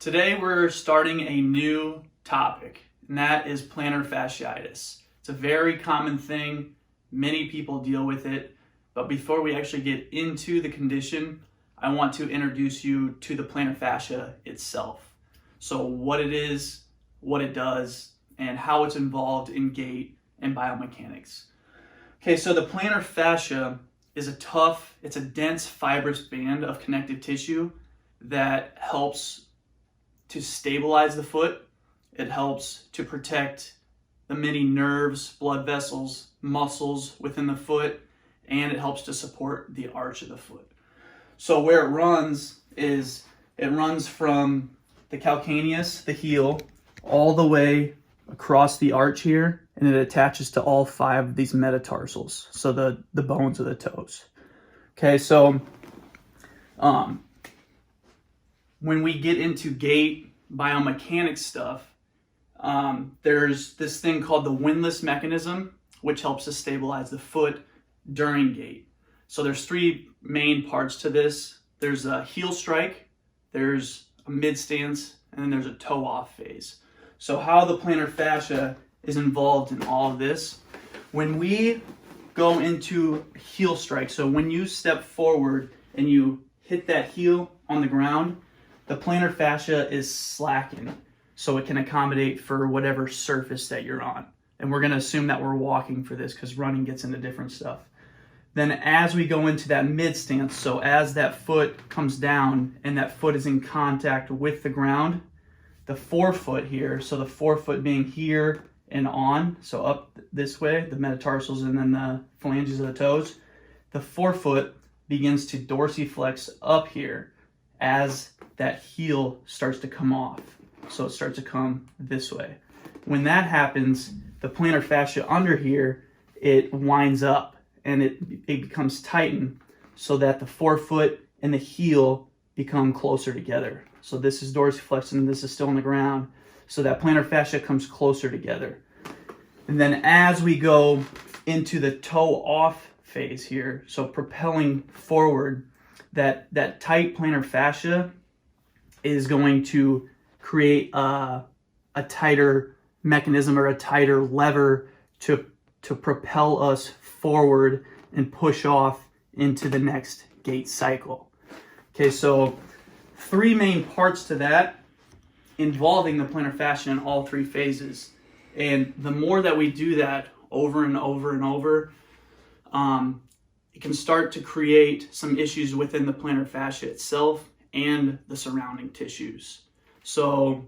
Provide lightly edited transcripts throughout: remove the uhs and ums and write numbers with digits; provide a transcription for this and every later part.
Today we're starting a new topic, and that is plantar fasciitis. It's a very common thing. Many people deal with it. But before we actually get into the condition, I want to introduce you to the plantar fascia itself. So what it is, what it does, and how it's involved in gait and biomechanics. Okay, so the plantar fascia is it's a dense fibrous band of connective tissue that helps to stabilize the foot. It helps to protect the many nerves, blood vessels, muscles within the foot, and it helps to support the arch of the foot. So where it runs is, it runs from the calcaneus, the heel, all the way across the arch here, and it attaches to all 5 of these metatarsals, so the bones of the toes. Okay, so when we get into gait biomechanics stuff, there's this thing called the Windlass Mechanism, which helps us stabilize the foot during gait. So there's 3 main parts to this. There's a heel strike, there's a mid stance, and then there's a toe off phase. So how the plantar fascia is involved in all of this. When we go into heel strike, so when you step forward and you hit that heel on the ground, the plantar fascia is slackened so it can accommodate for whatever surface that you're on. And we're going to assume that we're walking for this because running gets into different stuff. Then as we go into that mid stance, so as that foot comes down and that foot is in contact with the ground, the forefoot here, so the forefoot being here and on, so up this way, the metatarsals and then the phalanges of the toes, the forefoot begins to dorsiflex up here as that heel starts to come off. So it starts to come this way. When that happens, the plantar fascia under here, it winds up and it becomes tightened so that the forefoot and the heel become closer together. So this is dorsiflex and this is still on the ground. So that plantar fascia comes closer together. And then as we go into the toe off phase here, so propelling forward, that tight plantar fascia is going to create a tighter mechanism or a tighter lever to propel us forward and push off into the next gait cycle. Okay, so 3 main parts to that involving the plantar fascia in all 3 phases. And the more that we do that over and over and over, it can start to create some issues within the plantar fascia itself and the surrounding tissues. So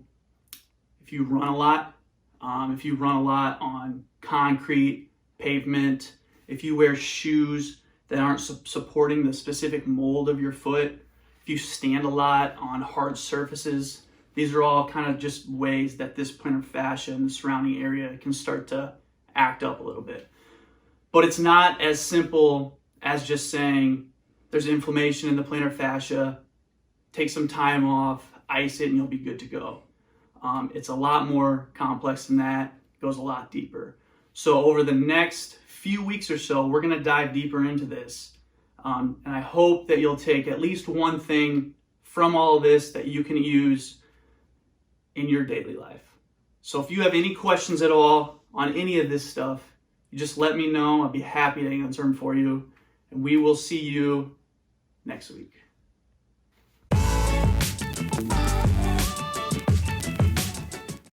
if you run a lot on concrete, pavement, if you wear shoes that aren't supporting the specific mold of your foot, if you stand a lot on hard surfaces, these are all kind of just ways that this plantar fascia and the surrounding area can start to act up a little bit. But it's not as simple as just saying there's inflammation in the plantar fascia, take some time off, ice it, and you'll be good to go. It's a lot more complex than that. It goes a lot deeper. So over the next few weeks or so, we're going to dive deeper into this. And I hope that you'll take at least one thing from all of this that you can use in your daily life. So if you have any questions at all on any of this stuff, you just let me know. I'll be happy to answer them for you. And we will see you next week.